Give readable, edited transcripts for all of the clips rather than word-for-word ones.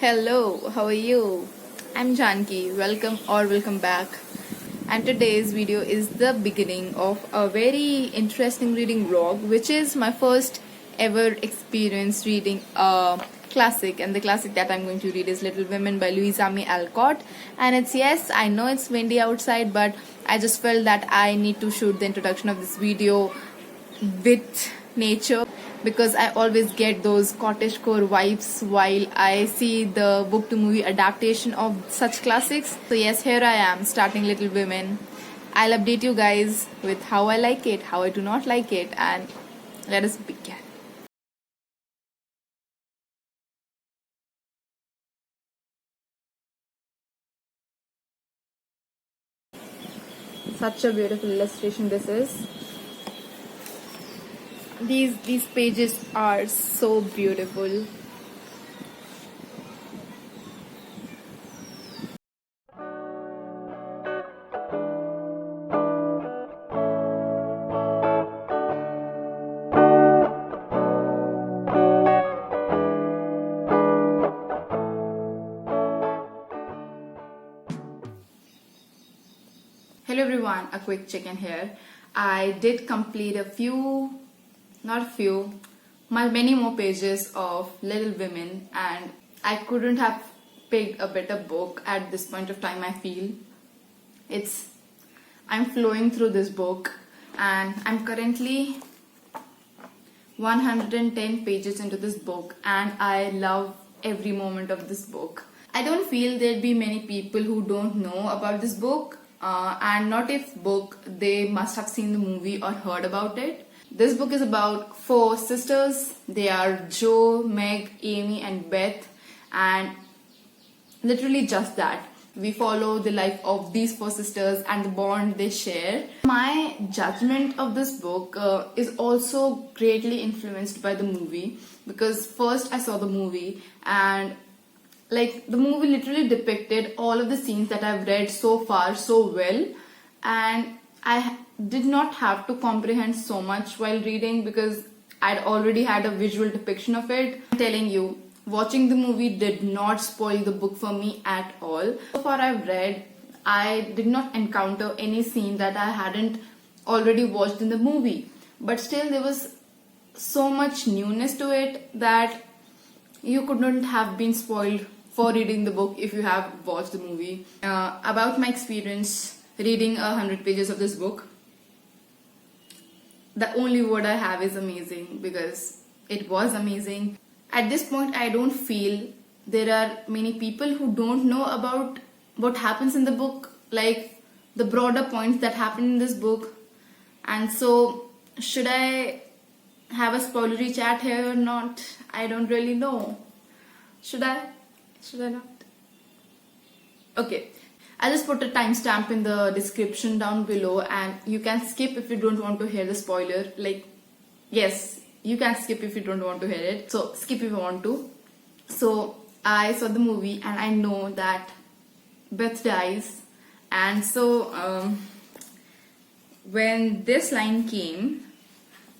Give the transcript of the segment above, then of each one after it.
Hello, how are you? I'm Janki. Welcome back. And today's video is the beginning of a very interesting reading vlog, which is my first ever experience reading a classic. And the classic that I'm going to read is Little Women by Louisa May Alcott. And yes, I know it's windy outside, but I just felt that I need to shoot the introduction of this video with nature because I always get those cottagecore vibes while I see the book to movie adaptation of such classics. So yes, here I am starting Little Women. I'll update you guys with how I like it, how I do not like it, and let us begin. Such a beautiful illustration this is. These pages are so beautiful. Hello everyone, a quick check-in here. I did complete many more pages of Little Women, and I couldn't have picked a better book at this point of time. I feel I'm flowing through this book, and I'm currently 110 pages into this book, and I love every moment of this book. I don't feel there'd be many people who don't know about this book, and not if book, they must have seen the movie or heard about it. This book is about four sisters. They are Jo, Meg, Amy and Beth, and literally just that. We follow the life of these four sisters and the bond they share. My judgment of this book is also greatly influenced by the movie, because first I saw the movie, and the movie literally depicted all of the scenes that I've read so far so well, and I did not have to comprehend so much while reading because I'd already had a visual depiction of it. I'm telling you, watching the movie did not spoil the book for me at all. So far I've read, I did not encounter any scene that I hadn't already watched in the movie, but still there was so much newness to it that you couldn't have been spoiled for reading the book if you have watched the movie. About my experience reading 100 pages of this book, the only word I have is amazing, because it was amazing. At this point, I don't feel there are many people who don't know about what happens in the book, like the broader points that happen in this book. And so, should I have a spoilery chat here or not? I don't really know. Should I? Should I not? Okay. I'll just put a timestamp in the description down below, and you can skip if you don't want to hear the spoiler. Yes, you can skip if you don't want to hear it. So skip if you want to. So I saw the movie and I know that Beth dies, and so when this line came,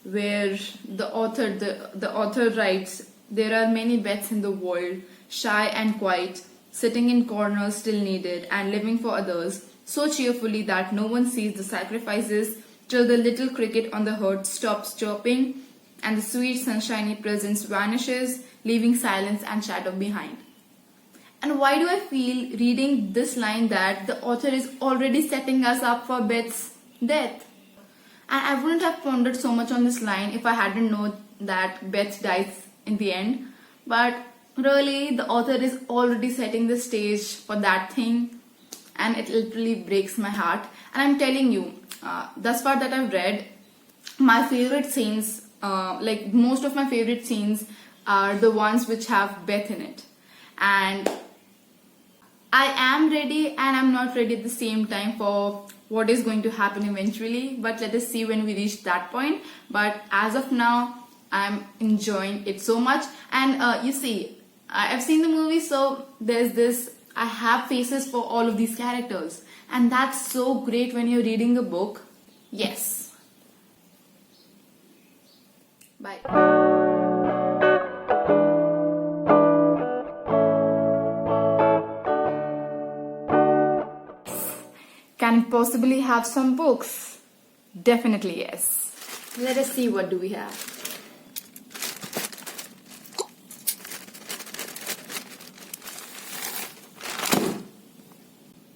where the author writes, "There are many Beths in the world, shy and quiet, sitting in corners still needed and living for others, so cheerfully that no one sees the sacrifices till the little cricket on the hearth stops chirping and the sweet sunshiny presence vanishes, leaving silence and shadow behind." And why do I feel reading this line that the author is already setting us up for Beth's death? And I wouldn't have pondered so much on this line if I hadn't known that Beth dies in the end. But really, the author is already setting the stage for that thing, and it literally breaks my heart. And I'm telling you, thus far that I've read, my favorite scenes, most of my favorite scenes are the ones which have Beth in it. And I am ready and I'm not ready at the same time for what is going to happen eventually, but let us see when we reach that point. But as of now, I'm enjoying it so much. And you see, I've seen the movie, so there's this, I have faces for all of these characters, and that's so great when you're reading a book. Yes. Bye. Can it possibly have some books? Definitely yes. Let us see what do we have.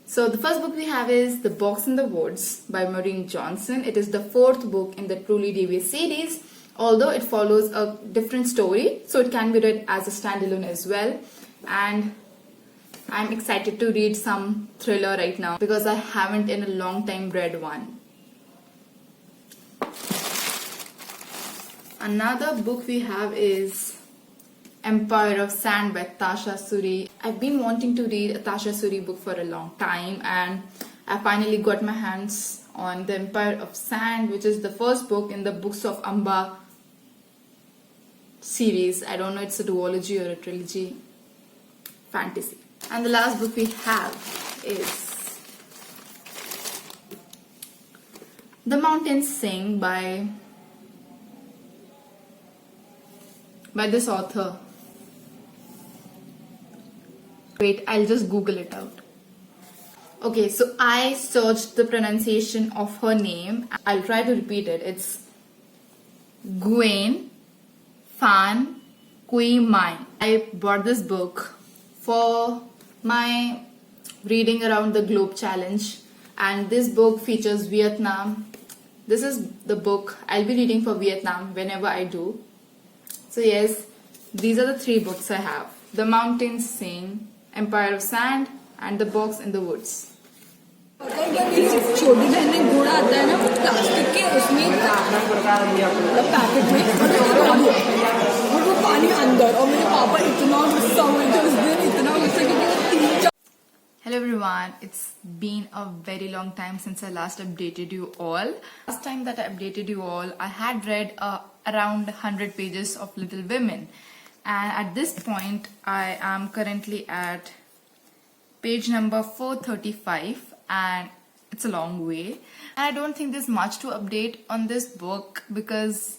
So the first book we have is The Box in the Woods by Maureen Johnson. It is the fourth book in the Truly Devious series, although it follows a different story, so it can be read as a standalone as well. And I'm excited to read some thriller right now because I haven't in a long time read one. Another book we have is Empire of Sand by Tasha Suri. I've been wanting to read a Tasha Suri book for a long time, and I finally got my hands on The Empire of Sand, which is the first book in the Books of Amba series. I don't know, it's a duology or a trilogy. Fantasy. And the last book we have is The Mountains Sing by this author. Wait, I'll just Google it out. Okay, so I searched the pronunciation of her name. I'll try to repeat it. It's Gwen Phan Quy Mai. I bought this book for my Reading Around the Globe challenge, and this book features Vietnam. This is the book I'll be reading for Vietnam whenever I do. So yes, these are the three books I have. The Mountains Sing, Empire of Sand, and The Box in the Woods. छोटी बहन में गुड़ आता है ना, plastic के उसमें packet में और वो पानी अंदर, और मेरे पापा इतना गुस्सा हुए थे उस दिन, इतना गुस्सा क्योंकि Hello everyone, it's been a very long time since I last updated you all. Last time that I updated you all, I had read around 100 pages of Little Women, and at this point I am currently at page number 435, and it's a long way. And I don't think there's much to update on this book because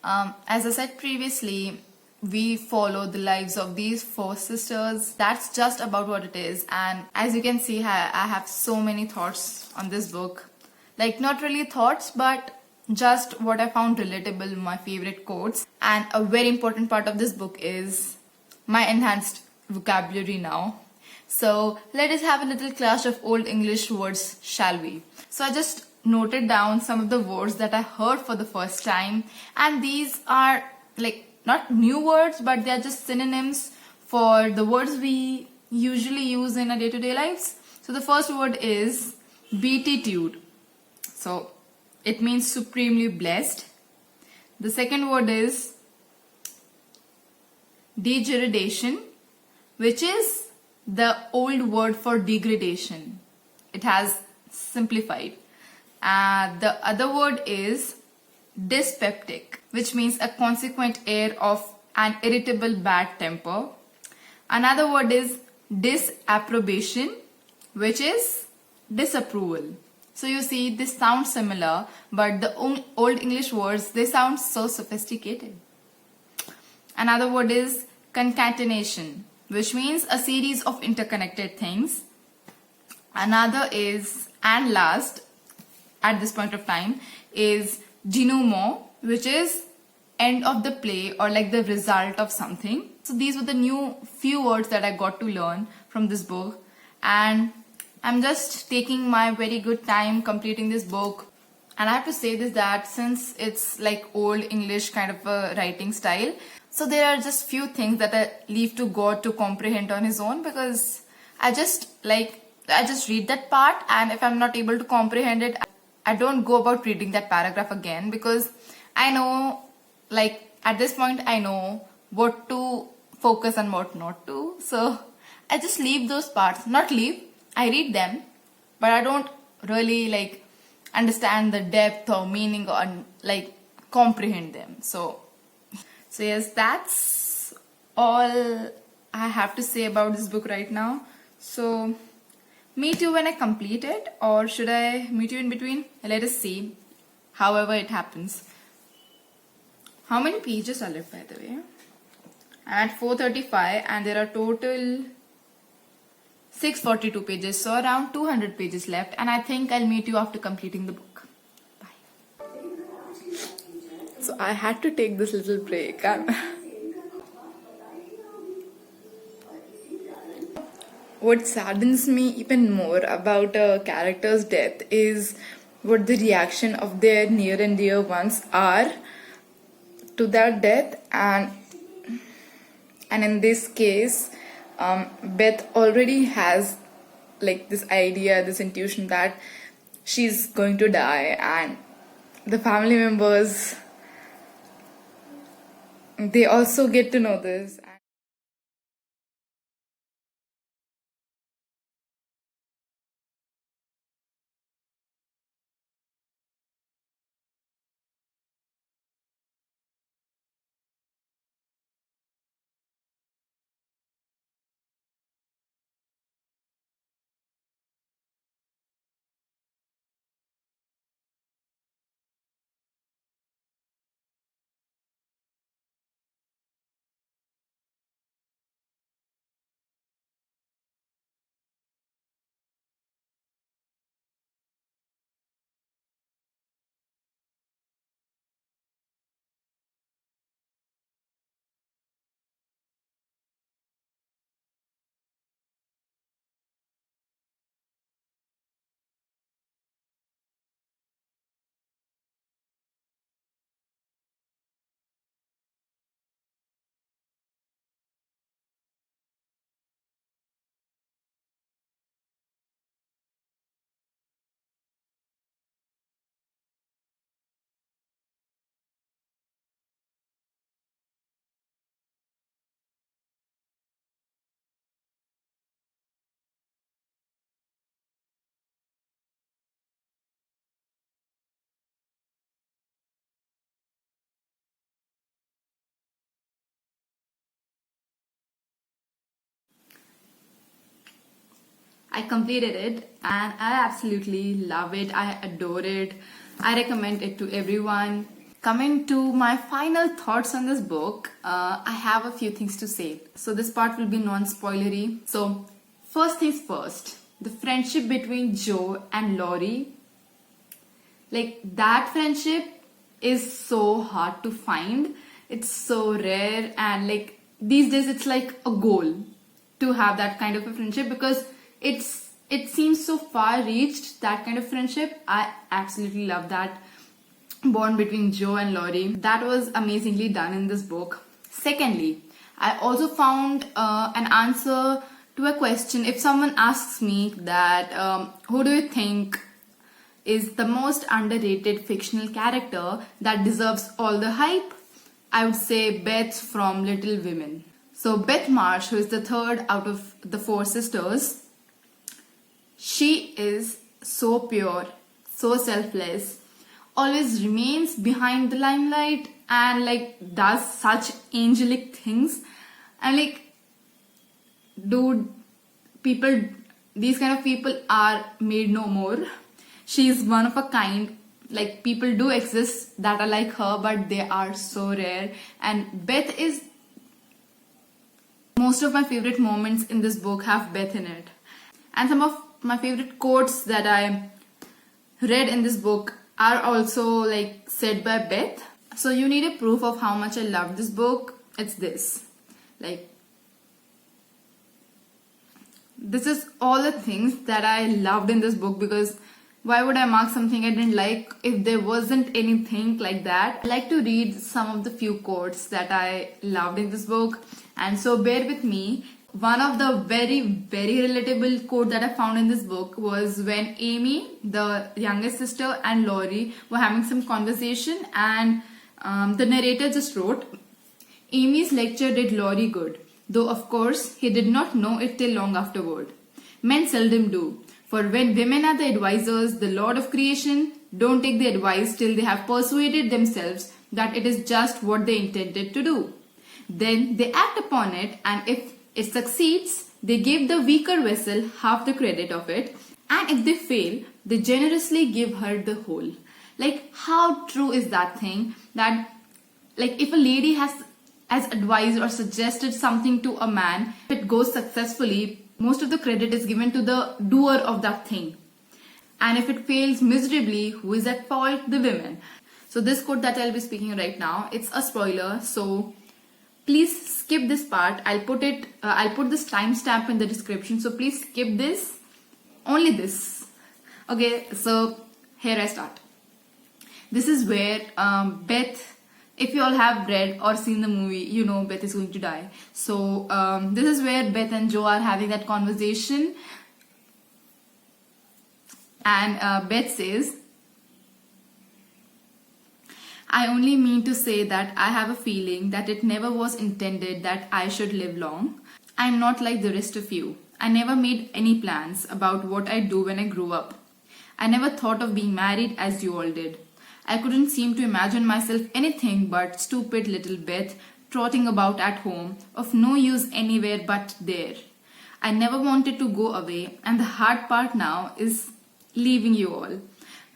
as I said previously, we follow the lives of these four sisters. That's just about what it is. And as you can see, I have so many thoughts on this book. Like, not really thoughts, but just what I found relatable, my favorite quotes. And a very important part of this book is my enhanced vocabulary now. So let us have a little clash of old English words, shall we? So I just noted down some of the words that I heard for the first time, and these are like not new words, but they are just synonyms for the words we usually use in our day-to-day lives. So the first word is beatitude. So it means supremely blessed. The second word is degradation, which is the old word for degradation. It has simplified. The other word is dyspeptic, which means a consequent air of an irritable bad temper. Another word is disapprobation, which is disapproval. So you see, this sounds similar, but the old English words, they sound so sophisticated. Another word is concatenation, which means a series of interconnected things. Another is, and last at this point of time, is denouement, which is end of the play or like the result of something. So these were the new few words that I got to learn from this book, and I'm just taking my very good time completing this book. And I have to say this, that since it's like old English kind of a writing style, so there are just few things that I leave to God to comprehend on his own, because I just read that part, and if I'm not able to comprehend it, I don't go about reading that paragraph again, because I know, like at this point, I know what to focus and what not to. So I just leave those parts. Not leave, I read them, but I don't really like understand the depth or meaning or like comprehend them. So yes, that's all I have to say about this book right now. So meet you when I complete it, or should I meet you in between? Let us see. However it happens. How many pages are left, by the way? I'm at 435, and there are total 642 pages, so around 200 pages left, and I think I'll meet you after completing the book. Bye. So I had to take this little break. What saddens me even more about a character's death is what the reaction of their near and dear ones are to that death, and in this case, Beth already has like this idea, this intuition that she's going to die, and the family members, they also get to know this. I completed it and I absolutely love it. I adore it. I recommend it to everyone. Coming to my final thoughts on this book, I have a few things to say. So this part will be non-spoilery. So first things first, the friendship between Joe and Laurie, like that friendship is so hard to find. It's so rare, and like these days it's like a goal to have that kind of a friendship, because it seems so far reached, that kind of friendship. I absolutely love that bond between Joe and Laurie. That was amazingly done in this book. Secondly, I also found an answer to a question. If someone asks me that who do you think is the most underrated fictional character that deserves all the hype, I would say Beth from Little Women. So Beth Marsh, who is the third out of the four sisters, she is so pure, so selfless, always remains behind the limelight, and like does such angelic things. And like, dude, people, these kind of people are made no more. She is one of a kind. Like, people do exist that are like her, but they are so rare. And Beth is, most of my favorite moments in this book have Beth in it. And some of my favorite quotes that I read in this book are also like said by Beth. So you need a proof of how much I love this book. It's this. Like, this is all the things that I loved in this book, because why would I mark something I didn't like if there wasn't anything like that? I like to read some of the few quotes that I loved in this book, and so bear with me. One of the very, very relatable quote that I found in this book was when Amy, the youngest sister, and Laurie were having some conversation, and the narrator just wrote, Amy's lecture did Laurie good, though of course he did not know it till long afterward. Men seldom do, for when women are the advisors, the Lord of creation don't take the advice till they have persuaded themselves that it is just what they intended to do. Then they act upon it, and if it succeeds, they give the weaker vessel half the credit of it, and if they fail, they generously give her the whole. Like, how true is that thing? That, like, if a lady has advised or suggested something to a man, if it goes successfully, most of the credit is given to the doer of that thing. And if it fails miserably, who is at fault? The women. So this quote that I'll be speaking right now, it's a spoiler. So please skip this part. I'll put this timestamp in the description. So please skip this. Only this. Okay, so here I start. This is where Beth, if you all have read or seen the movie, you know Beth is going to die. So this is where Beth and Joe are having that conversation. And Beth says, I only mean to say that I have a feeling that it never was intended that I should live long. I'm not like the rest of you. I never made any plans about what I'd do when I grew up. I never thought of being married as you all did. I couldn't seem to imagine myself anything but stupid little Beth trotting about at home, of no use anywhere but there. I never wanted to go away, and the hard part now is leaving you all.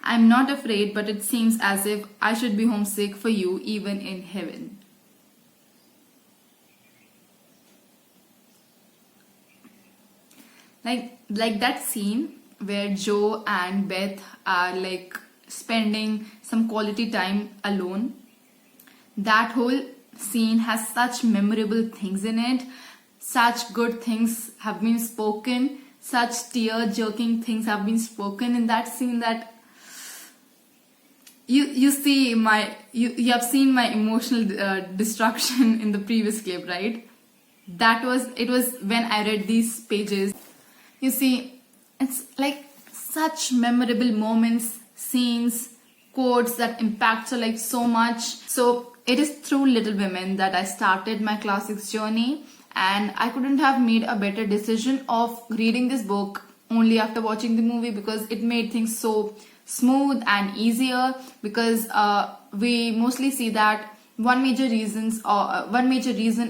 I'm not afraid, but it seems as if I should be homesick for you even in heaven. Like that scene where Joe and Beth are like spending some quality time alone. That whole scene has such memorable things in it. Such good things have been spoken. Such tear-jerking things have been spoken in that scene that you have seen my emotional destruction in the previous clip, right? It was when I read these pages. You see, it's like such memorable moments, scenes, quotes that impact like so much. So it is through Little Women that I started my classics journey, and I couldn't have made a better decision of reading this book only after watching the movie, because it made things so smooth and easier. Because we mostly see that one major reason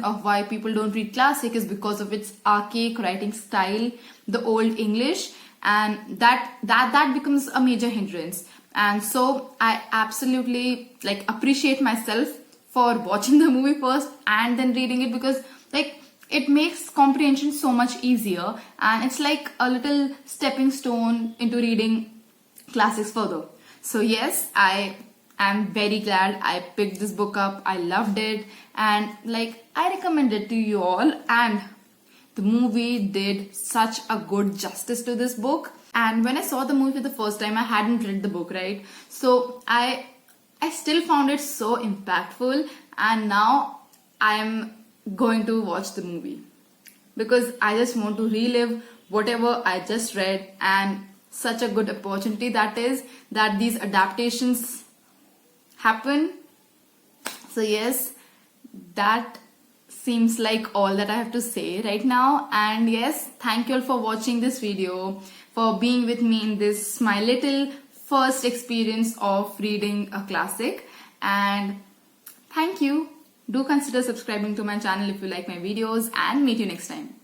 of why people don't read classic is because of its archaic writing style, the old English, and that becomes a major hindrance. And so I absolutely like appreciate myself for watching the movie first and then reading it, because like it makes comprehension so much easier, and it's like a little stepping stone into reading classics further. So yes, I am very glad I picked this book up. I loved it, and like I recommend it to you all, and the movie did such a good justice to this book. And when I saw the movie for the first time, I hadn't read the book, right? So I still found it so impactful, and now I am going to watch the movie because I just want to relive whatever I just read. And such a good opportunity that is that these adaptations happen. So yes, that seems like all that I have to say right now. And yes, thank you all for watching this video, for being with me in this my little first experience of reading a classic. And thank you. Do consider subscribing to my channel if you like my videos, and meet you next time.